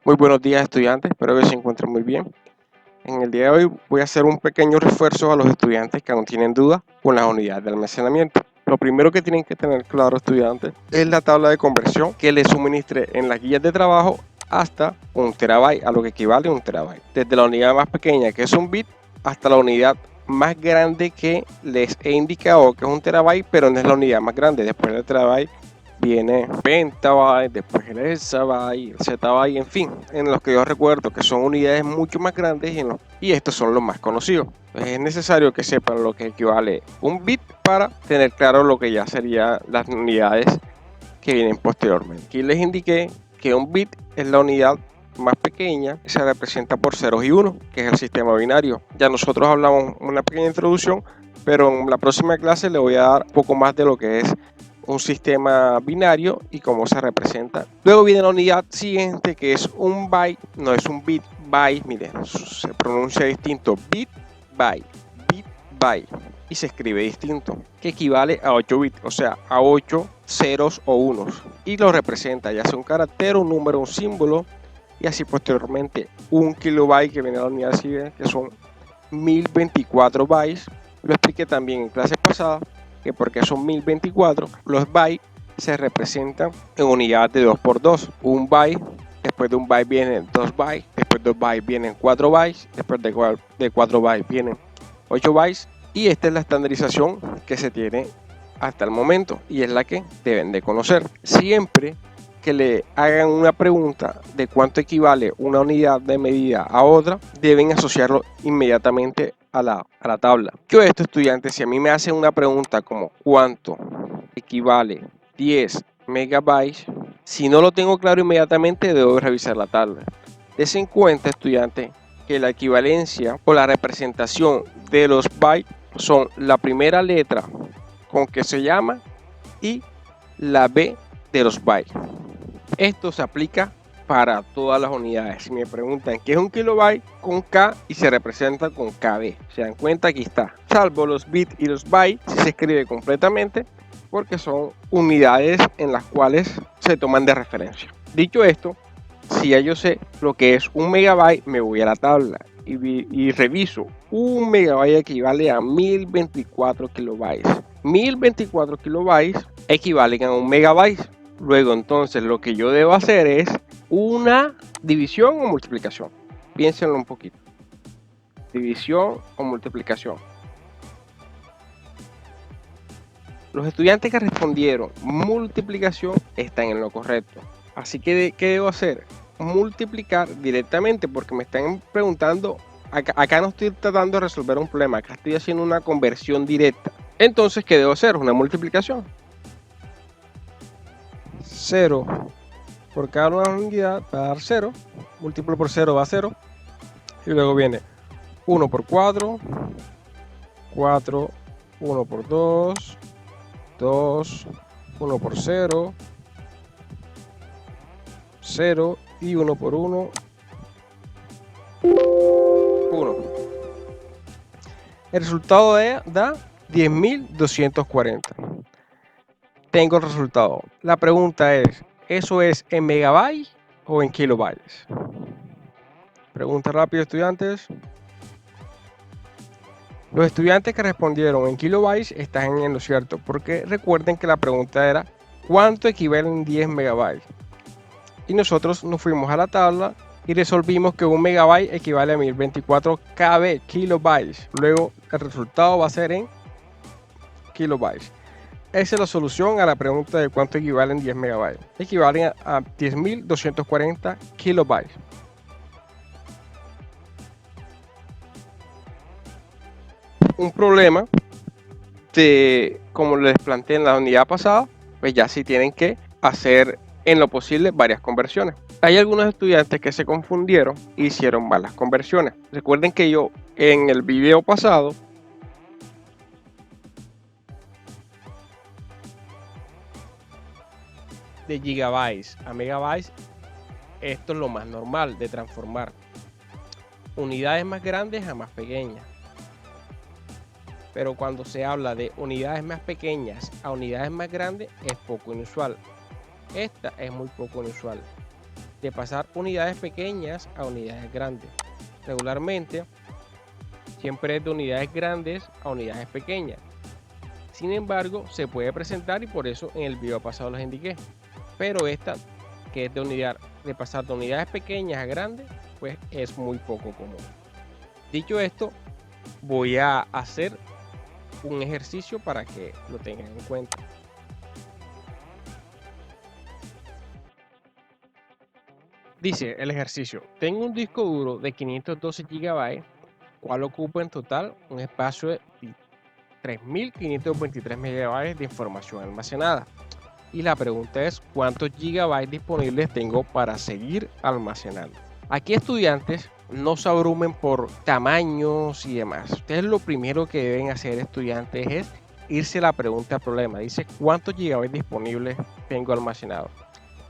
Muy buenos días, estudiantes, espero que se encuentren muy bien. En el día de hoy voy a hacer un pequeño refuerzo a los estudiantes que aún tienen dudas con las unidades de almacenamiento. Lo primero que tienen que tener claro, estudiantes, es la tabla de conversión que les suministré en las guías de trabajo hasta 1 TB, a lo que equivale a 1 TB. Desde la unidad más pequeña, que es un bit, hasta la unidad más grande que les he indicado, que es 1 TB, pero no es la unidad más grande. Después del terabyte viene pentabyte, después el hexabyte, el zettabyte, en fin, en los que yo recuerdo que son unidades mucho más grandes y estos son los más conocidos. Entonces es necesario que sepan lo que equivale un bit para tener claro lo que ya serían las unidades que vienen posteriormente. Aquí les indiqué que un bit es la unidad más pequeña y se representa por ceros y unos, que es el sistema binario. Ya nosotros hablamos una pequeña introducción, pero en la próxima clase le voy a dar un poco más de lo que es un sistema binario y cómo se representa. Luego viene la unidad siguiente, que es un byte, no es un bit, byte, miren, se pronuncia distinto, bit byte, y se escribe distinto, que equivale a 8 bits, o sea, a 8 ceros o unos, y lo representa ya sea un carácter, un número, un símbolo, y así posteriormente un kilobyte, que viene a la unidad siguiente, que son 1024 bytes. Lo expliqué también en clases pasadas, que porque son 1024, los bytes se representan en unidades de 2×2. Un byte, después de un byte vienen 2 bytes, después de 2 bytes vienen 4 bytes, después de 4 bytes vienen 8 bytes, y esta es la estandarización que se tiene hasta el momento y es la que deben de conocer. Siempre que le hagan una pregunta de cuánto equivale una unidad de medida a otra, deben asociarlo inmediatamente a la tabla. Yo esto, estudiantes, si a mí me hacen una pregunta como cuánto equivale 10 megabytes, si no lo tengo claro inmediatamente, debo revisar la tabla. Des en cuenta, estudiante, que la equivalencia o la representación de los bytes son la primera letra con que se llama y la B de los bytes. Esto se aplica para todas las unidades. Si me preguntan qué es un kilobyte, con K y se representa con KB. Se dan cuenta, aquí está. Salvo los bits y los bytes, si se escribe completamente, porque son unidades en las cuales se toman de referencia. Dicho esto, si ya yo sé lo que es un megabyte, me voy a la tabla y reviso. Un megabyte equivale a 1024 kilobytes. 1024 kilobytes equivalen a un megabyte. Luego, entonces, lo que yo debo hacer es una división o multiplicación. Piénsenlo un poquito. División o multiplicación. Los estudiantes que respondieron multiplicación están en lo correcto. Así que, ¿qué debo hacer? Multiplicar directamente, porque me están preguntando, acá no estoy tratando de resolver un problema, acá estoy haciendo una conversión directa. Entonces, ¿qué debo hacer? Una multiplicación. 0 por cada una unidad va a dar 0, múltiplo por 0 va a 0, y luego viene 1 por 4, 4, 1 por 2, 2, 1 por 0, 0 y 1 por 1, 1. El resultado da 10.240. Tengo el resultado. La pregunta es, ¿eso es en megabytes o en kilobytes? Pregunta rápida, estudiantes. Los estudiantes que respondieron en kilobytes están en lo cierto, porque recuerden que la pregunta era ¿cuánto equivalen 10 megabytes? Y nosotros nos fuimos a la tabla y resolvimos que un megabyte equivale a 1024 KB, kilobytes. Luego el resultado va a ser en kilobytes. Esa es la solución a la pregunta de cuánto equivalen 10 megabytes. Equivalen a 10.240 kilobytes. Un problema de, como les planteé en la unidad pasada, pues ya sí tienen que hacer en lo posible varias conversiones. Hay algunos estudiantes que se confundieron e hicieron malas conversiones. Recuerden que yo en el video pasado de gigabytes a megabytes, esto es lo más normal de transformar unidades más grandes a más pequeñas. Pero cuando se habla de unidades más pequeñas a unidades más grandes es poco inusual. Esta es muy poco inusual. de pasar unidades pequeñas a unidades grandes. Regularmente siempre es de unidades grandes a unidades pequeñas. Sin embargo, se puede presentar y por eso en el video pasado les indiqué. Pero esta, que es de pasar de unidades pequeñas a grandes, pues es muy poco común. Dicho esto, voy a hacer un ejercicio para que lo tengan en cuenta. Dice el ejercicio: tengo un disco duro de 512 GB, cual ocupa en total un espacio de 3.523 MB de información almacenada. Y la pregunta es: ¿cuántos gigabytes disponibles tengo para seguir almacenando? Aquí, estudiantes, no se abrumen por tamaños y demás. Ustedes lo primero que deben hacer, estudiantes, es irse a la pregunta problema. Dice: ¿cuántos gigabytes disponibles tengo almacenado?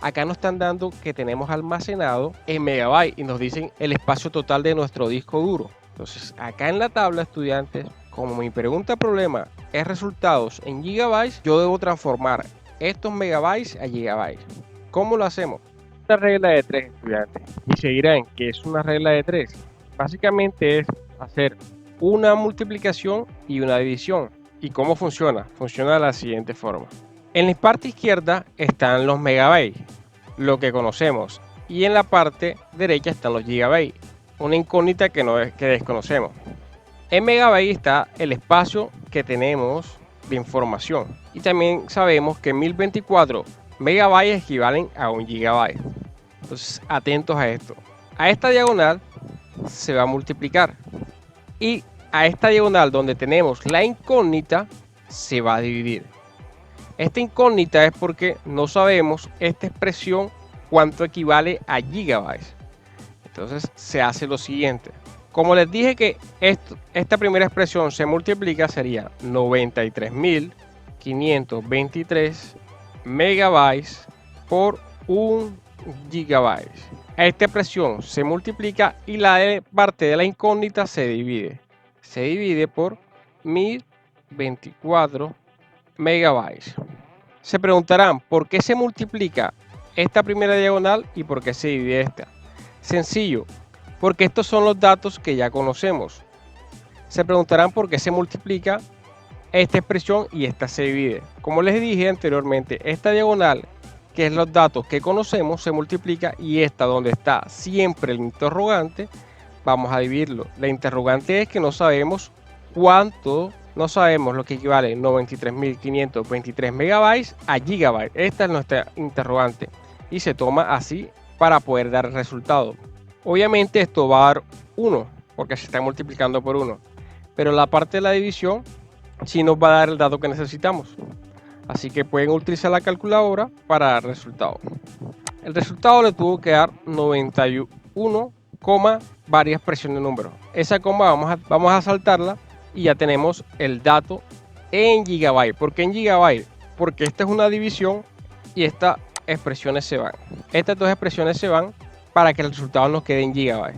Acá nos están dando que tenemos almacenado en megabytes y nos dicen el espacio total de nuestro disco duro. Entonces, acá en la tabla, estudiantes, como mi pregunta problema es resultados en gigabytes, yo debo transformar estos megabytes a gigabytes. ¿Cómo lo hacemos? Una regla de 3, estudiantes. Y se dirán que es una regla de 3. Básicamente es hacer una multiplicación y una división. ¿Y cómo funciona? Funciona de la siguiente forma. En la parte izquierda están los megabytes, lo que conocemos, y en la parte derecha están los gigabytes, una incógnita que desconocemos. En megabytes está el espacio que tenemos de información, y también sabemos que 1024 megabytes equivalen a 1 gigabyte. Entonces, atentos a esto. A esta diagonal se va a multiplicar y a esta diagonal donde tenemos la incógnita se va a dividir. Esta incógnita es porque no sabemos esta expresión cuánto equivale a gigabytes. Entonces se hace lo siguiente. Como les dije que esta primera expresión se multiplica, sería 93.523 megabytes por 1 gigabyte. Esta expresión se multiplica y la parte de la incógnita se divide. Se divide por 1024 megabytes. Se preguntarán por qué se multiplica esta primera diagonal y por qué se divide esta. Sencillo, porque estos son los datos que ya conocemos. Se preguntarán por qué se multiplica esta expresión y esta se divide. Como les dije anteriormente, esta diagonal, que es los datos que conocemos, se multiplica, y esta donde está siempre el interrogante, vamos a dividirlo. La interrogante es que no sabemos cuánto. No sabemos lo que equivale 93.523 megabytes a gigabytes. Esta es nuestra interrogante y se toma así para poder dar el resultado. Obviamente esto va a dar 1 porque se está multiplicando por 1, pero la parte de la división sí nos va a dar el dato que necesitamos. Así que pueden utilizar la calculadora para dar el resultado. El resultado le tuvo que dar 91, varias expresiones de números. Esa coma vamos a saltarla y ya tenemos el dato en gigabyte. ¿Por qué en gigabyte? Porque esta es una división y estas expresiones se van. Estas dos expresiones se van para que el resultado nos quede en gigabyte.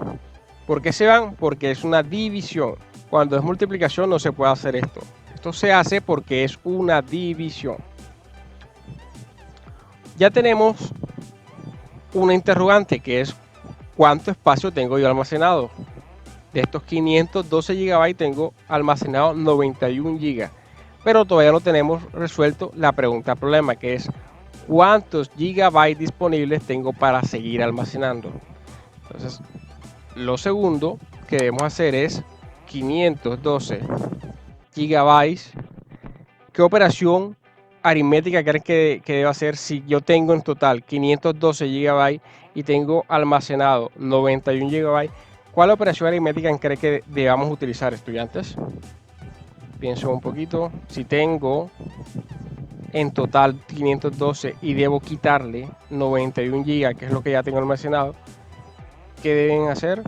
¿Por qué se van? Porque es una división. Cuando es multiplicación no se puede hacer esto. Esto se hace porque es una división. Ya tenemos una interrogante que es ¿cuánto espacio tengo yo almacenado? De estos 512 GB tengo almacenado 91 GB, pero todavía no tenemos resuelto la pregunta problema, que es ¿cuántos gigabytes disponibles tengo para seguir almacenando? Entonces, lo segundo que debemos hacer es 512 GB. ¿Qué operación aritmética creen que debo hacer si yo tengo en total 512 GB y tengo almacenado 91 GB? ¿Cuál operación aritmética creen que debamos utilizar, estudiantes? Pienso un poquito. Si tengo en total 512 y debo quitarle 91 GB, que es lo que ya tengo almacenado, ¿qué deben hacer?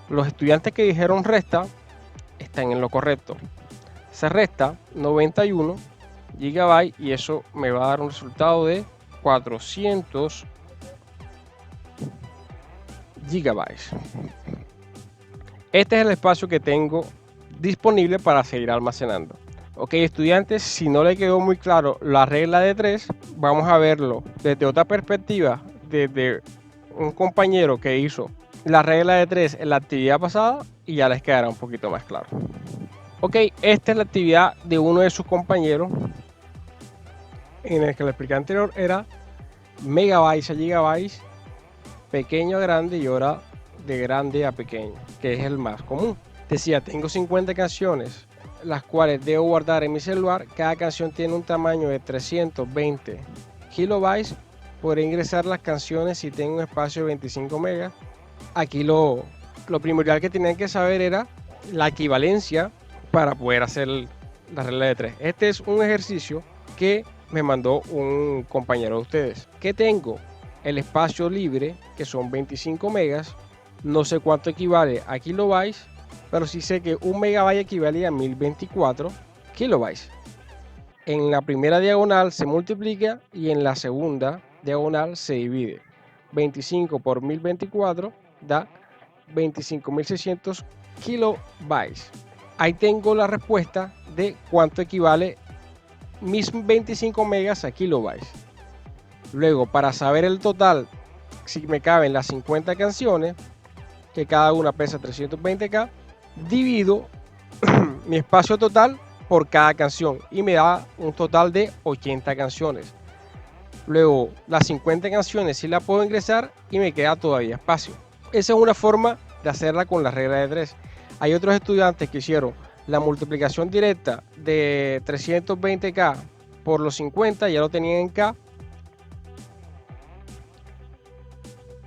Los estudiantes que dijeron resta están en lo correcto. Se resta 91 GB y eso me va a dar un resultado de 400 gigabytes. Este es el espacio que tengo disponible para seguir almacenando. Ok, estudiantes, si no le quedó muy claro la regla de 3, vamos a verlo desde otra perspectiva, desde un compañero que hizo la regla de 3 en la actividad pasada y ya les quedará un poquito más claro. Ok, esta es la actividad de uno de sus compañeros en el que la expliqué anterior era megabytes a gigabytes, pequeño a grande y ahora de grande a pequeño, que es el más común. Decía, tengo 50 canciones, las cuales debo guardar en mi celular. Cada canción tiene un tamaño de 320 kilobytes. Podré ingresar las canciones si tengo un espacio de 25 megas. Aquí lo primordial que tenían que saber era la equivalencia para poder hacer la regla de 3. Este es un ejercicio que me mandó un compañero de ustedes. Que tengo el espacio libre, que son 25 megas. No sé cuánto equivale a kilobytes, pero sí sé que un megabyte equivale a 1024 kilobytes. En la primera diagonal se multiplica y en la segunda diagonal se divide. 25 por 1024 da 25.600 kilobytes. Ahí tengo la respuesta de cuánto equivale mis 25 megas a kilobytes. Luego, para saber el total, si me caben las 50 canciones, que cada una pesa 320K, divido mi espacio total por cada canción y me da un total de 80 canciones. Luego, las 50 canciones sí la puedo ingresar y me queda todavía espacio. Esa es una forma de hacerla con la regla de 3. Hay otros estudiantes que hicieron la multiplicación directa de 320K por los 50, ya lo tenían en K.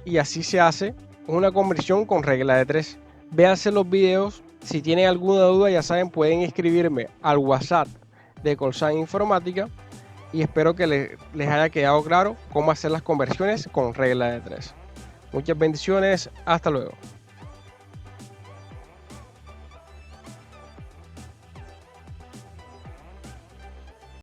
Y así se hace una conversión con regla de 3. Véanse los videos. Si tienen alguna duda, ya saben, pueden escribirme al WhatsApp de Colsan Informática. Y espero que les haya quedado claro cómo hacer las conversiones con regla de 3. Muchas bendiciones. Hasta luego.